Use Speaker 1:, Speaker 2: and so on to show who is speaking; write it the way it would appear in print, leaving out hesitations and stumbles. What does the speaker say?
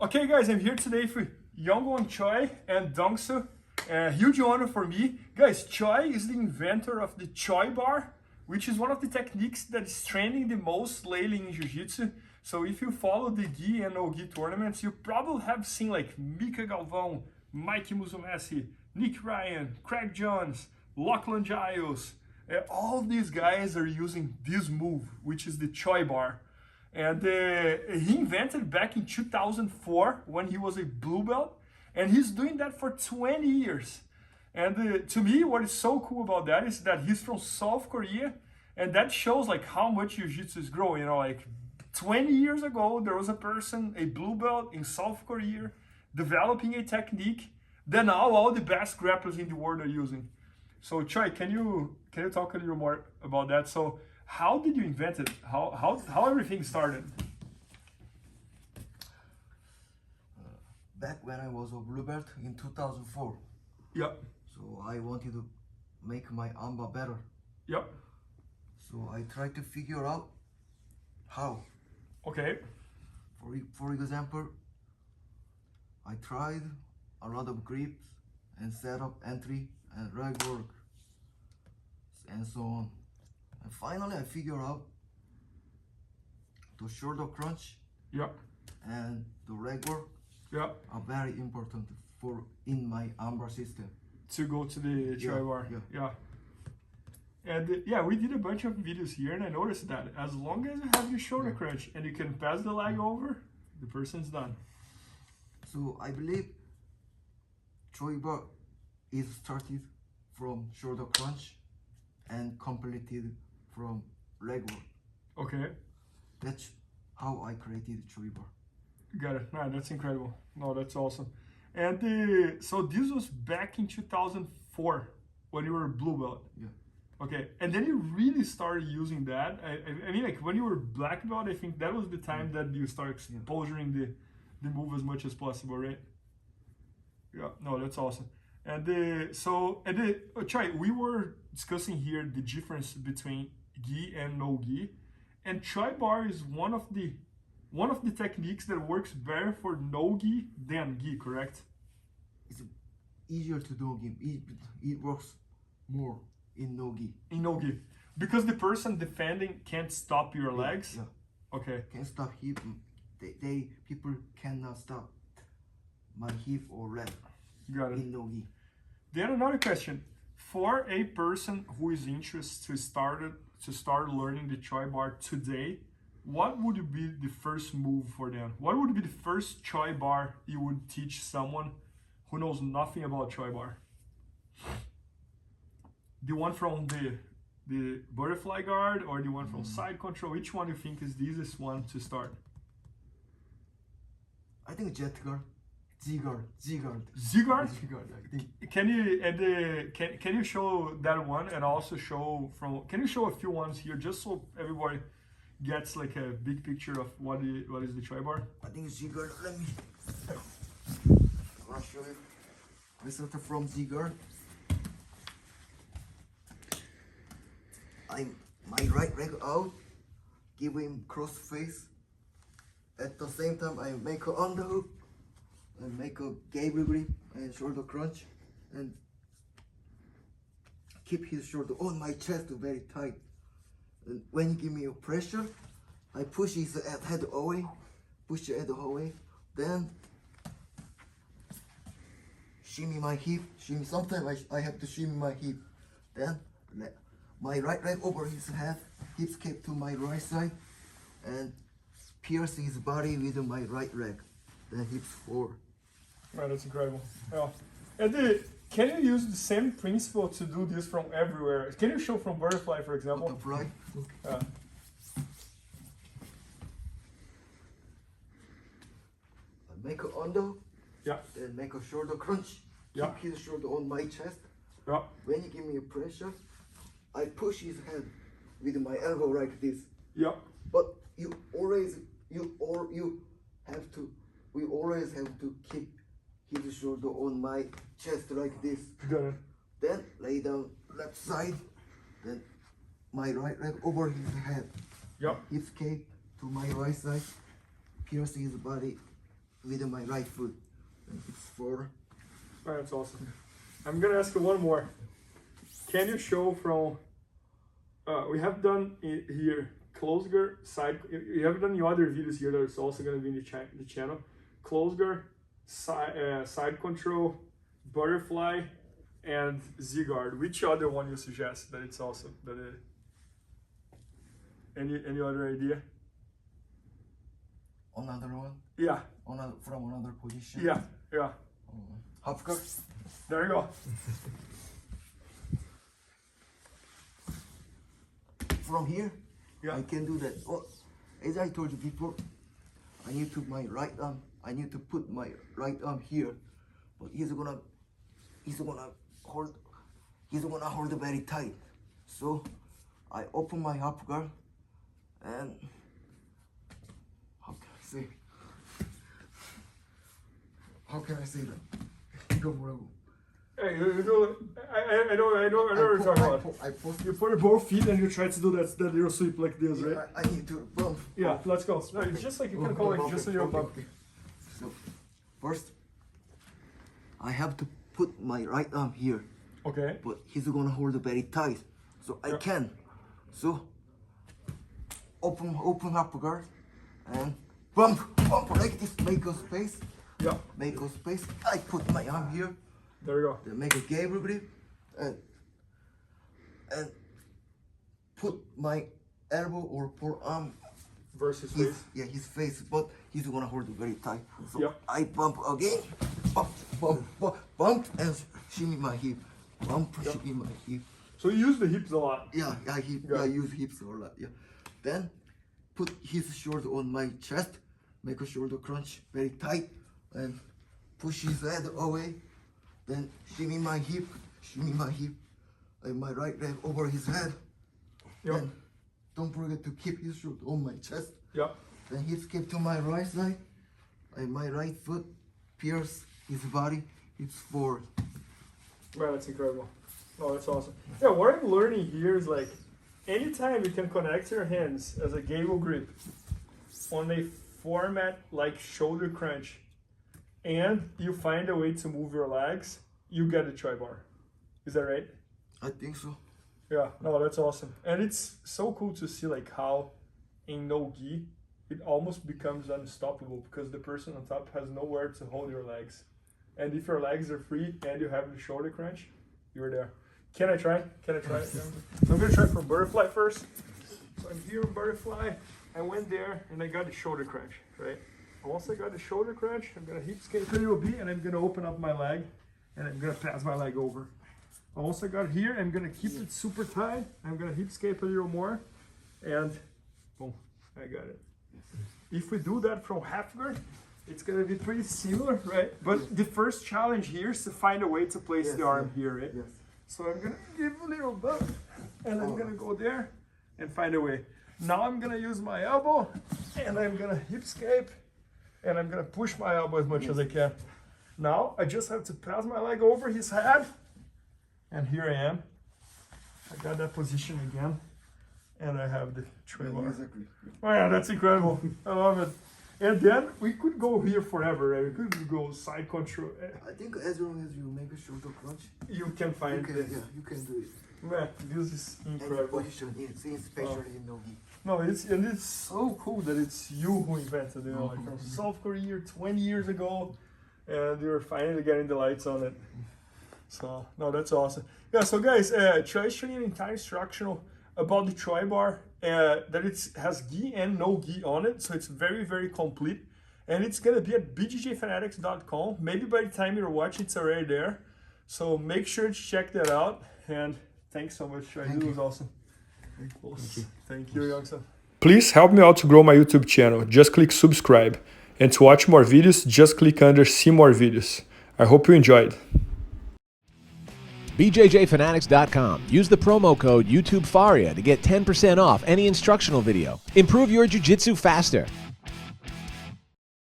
Speaker 1: Okay guys, I'm here today for Yongwon Choi and Dongsu. Huge honor for me. Guys, Choi is the inventor of the Choi Bar, which is one of the techniques that is trending the most lately in Jiu-Jitsu. So if you follow the gi and no-gi tournaments, you probably have seen like Mika Galvão, Mikey Musumeci, Nick Ryan, Craig Jones, Lachlan Giles. All these guys are using this move, which is the Choi Bar. And he invented back in 2004 when he was a blue belt, and he's doing that for 20 years. And to me, what is so cool about that is that he's from South Korea, and that shows like how much Jiu-Jitsu is growing. You know, like 20 years ago, there was a person, a blue belt in South Korea, developing a technique that now all the best grapplers in the world are using. So Choi, can you talk a little more about that? So how did you invent it? How everything started?
Speaker 2: Back when I was a blue belt in 2004.
Speaker 1: Yep.
Speaker 2: So I wanted to make my amba better.
Speaker 1: Yep.
Speaker 2: So I tried to figure out how.
Speaker 1: Okay.
Speaker 2: For example, I tried a lot of grips and setup, entry, and leg work, and so on. And finally, I figured out the shoulder crunch,
Speaker 1: Yep,
Speaker 2: and the leg work,
Speaker 1: yep,
Speaker 2: are very important in my armbar system.
Speaker 1: to go to the Choi Bar.
Speaker 2: Yeah.
Speaker 1: And yeah, we did a bunch of videos here, and I noticed that as long as you have your shoulder crunch and you can pass the leg over, the person's done.
Speaker 2: So I believe Choi Bar is started from shoulder crunch and completed from leg work.
Speaker 1: Okay,
Speaker 2: That's how I created Choi Bar.
Speaker 1: got it. Nah, that's incredible. No, that's awesome. And so this was back in 2004 when you were a blue belt.
Speaker 2: Yeah.
Speaker 1: Okay, and then you really started using that. I mean, like when you were black belt, I think that was the time that you start exposing the move as much as possible, right? Yeah, no, that's awesome. And Choi, we were discussing here the difference between gi and no gi, and Choi Bar is one of the techniques that works better for no gi than gi, correct?
Speaker 2: It's easier to do gi. It works more in no gi.
Speaker 1: In no gi, because the person defending can't stop your legs.
Speaker 2: Yeah.
Speaker 1: Okay.
Speaker 2: Can't stop hip. People cannot stop my hip or leg.
Speaker 1: Got it.
Speaker 2: In no gi.
Speaker 1: Then another question: for a person who is interested to start learning the Choi Bar today, what would be the first move for them? What would be the first Choi Bar you would teach someone who knows nothing about Choi Bar? The one from the butterfly guard or the one from side control? Which one do you think is the easiest one to start?
Speaker 2: I think jet guard. Z-guard.
Speaker 1: Z-guard?
Speaker 2: Z-guard, I think.
Speaker 1: Can you show that one and also can you show a few ones here just so everybody gets like a big picture of what is the Choi Bar?
Speaker 2: I think Z-guard. Let me. I'll show you. I started from Z-guard. My right leg out, give him cross face. At the same time, I make an underhook. I make a gable grip and shoulder crunch, and keep his shoulder on my chest very tight. And when you give me a pressure, I push his head away, then shimmy my hip, sometimes I have to shimmy my hip, then my right leg over his head, hips kept to my right side, and pierce his body with my right leg, then hips forward.
Speaker 1: Right, that's incredible. Yeah. And can you use the same principle to do this from everywhere? Can you show from butterfly, for example?
Speaker 2: Butterfly.
Speaker 1: I
Speaker 2: make a under.
Speaker 1: Yeah.
Speaker 2: Then make a shoulder crunch.
Speaker 1: Yeah.
Speaker 2: Keep his shoulder on my chest.
Speaker 1: Yeah.
Speaker 2: When you give me a pressure, I push his head with my elbow like this.
Speaker 1: Yeah.
Speaker 2: But we always have to keep his shoulder on my chest like this.
Speaker 1: Got it.
Speaker 2: Then lay down left side. Then my right leg over his head.
Speaker 1: Yep.
Speaker 2: Hips cape to my right side. Pierce his body with my right foot. And it's 4.
Speaker 1: Alright, that's awesome. I'm gonna ask you one more. Can you show from, we have done here, close guard, side, you have done your other videos here that is also gonna be in the channel. Close guard, side control, butterfly, and Z-guard. Which other one you suggest that it's also, any other idea?
Speaker 2: Another one?
Speaker 1: Yeah.
Speaker 2: From another position?
Speaker 1: Yeah.
Speaker 2: Half guard?
Speaker 1: There you go.
Speaker 2: From here,
Speaker 1: Yeah.
Speaker 2: I can do that. Oh, as I told you before, I need to put my right arm here, but he's gonna hold it very tight. So I open my half guard and how can I say that? Go.
Speaker 1: Hey, you do. I know what you're talking about. You put your both feet and you try to do that little sweep like this, right?
Speaker 2: I need to bump.
Speaker 1: Yeah, let's go. No, it's just like you can call it just a little bump.
Speaker 2: So first, I have to put my right arm here.
Speaker 1: Okay.
Speaker 2: But he's gonna hold it very tight, so I can. So open half guard and bump like this. Make a space.
Speaker 1: Yeah.
Speaker 2: Make a space. I put my arm here.
Speaker 1: There we go.
Speaker 2: Then make a gable grip and put my elbow or forearm
Speaker 1: Versus face.
Speaker 2: Yeah, his face, but he's gonna hold it very tight. So
Speaker 1: Yep.
Speaker 2: I bump again, bump, and shimmy my hip. Shimmy my hip.
Speaker 1: So you use the hips a lot.
Speaker 2: Yeah, I use hips a lot. Yeah. Then put his shoulder on my chest, make a shoulder crunch very tight, and push his head away. Then shimmy my hip, and my right leg over his head.
Speaker 1: Yep.
Speaker 2: Then don't forget to keep his shoulder on my chest.
Speaker 1: Yep.
Speaker 2: Then hip skip to my right side, and my right foot pierce his body. It's 4.
Speaker 1: Man, that's incredible. Oh, that's awesome. Yeah, what I'm learning here is like, anytime you can connect your hands as a gable grip on a format like shoulder crunch, and you find a way to move your legs, you get a Choi Bar. Is that right?
Speaker 2: I think so.
Speaker 1: Yeah, no, that's awesome. And it's so cool to see like how in no gi, it almost becomes unstoppable because the person on top has nowhere to hold your legs. And if your legs are free and you have the shoulder crunch, you're there. Can I try? So I'm gonna try for butterfly first. So I'm here in butterfly. I went there and I got the shoulder crunch, right? Once I got the shoulder crunch, I'm gonna hip skate a little bit and I'm gonna open up my leg and I'm gonna pass my leg over. Once I got here, I'm gonna keep it super tight. I'm gonna hip skate a little more and boom, I got it. If we do that from half guard, it's gonna be pretty similar, right? But the first challenge here is to find a way to place the arm here, right?
Speaker 2: Yes.
Speaker 1: So I'm gonna give a little bump and I'm gonna go there and find a way. Now I'm gonna use my elbow and I'm gonna hip skate and I'm gonna push my elbow as much as I can. Now I just have to pass my leg over his head and here I am. I got that position again and I have the Choi Bar.
Speaker 2: Exactly.
Speaker 1: Oh yeah, that's incredible. I love it. And then we could go here forever, right? We could go side control.
Speaker 2: I think as long as you make a shoulder crunch,
Speaker 1: You can find it.
Speaker 2: you can do it.
Speaker 1: Man, this is
Speaker 2: Any
Speaker 1: incredible.
Speaker 2: position, especially in no gi.
Speaker 1: No, it's so cool that it's you who invented it. Like from South Korea 20 years ago, and you're finally getting the lights on it. So no, that's awesome. Yeah, so guys, Choi is showing an entire instructional about the Choi Bar. That it has gi and no gi on it, so it's very, very complete. And it's gonna be at IBJJFanatics.com. Maybe by the time you're watching, it's already there. So make sure to check that out. And thanks so much, Choi. It was awesome. Thank you, Youngson. Please help me out to grow my YouTube channel. Just click subscribe. And to watch more videos, just click under see more videos. I hope you enjoyed.
Speaker 3: BJJFanatics.com. Use the promo code YouTubeFaria to get 10% off any instructional video. Improve your jiu-jitsu faster.